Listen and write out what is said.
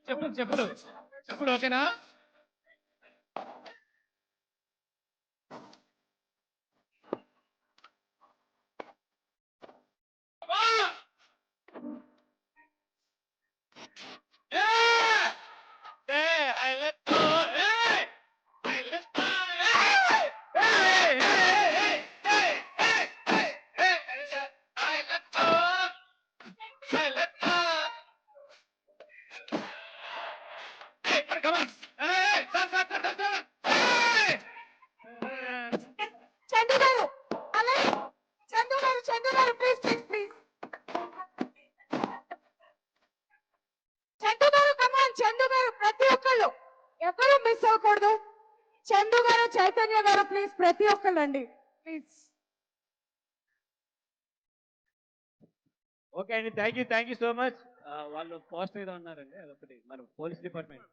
చెప్పులు చెప్పులు చెప్పులు ఓకేనా? చందు గారు అలాగే చందు గారు ప్లీజ్ ప్లీజ్ ప్లీజ్ చందు గారు కమాన్ చందు గారు ప్రతి ఒక్కళ్ళు ఎవరు మిస్ అవ్వకూడదు. చందు గారు చైతన్య గారు ప్లీజ్ ప్రతి ఒక్కళ్ళు అండి ప్లీజ్. ఓకే అండి, థ్యాంక్ యూ సో మచ్. వాళ్ళు పోస్ట్ మీద ఉన్నారండి, అదొకటి మన పోలీస్ డిపార్ట్మెంట్.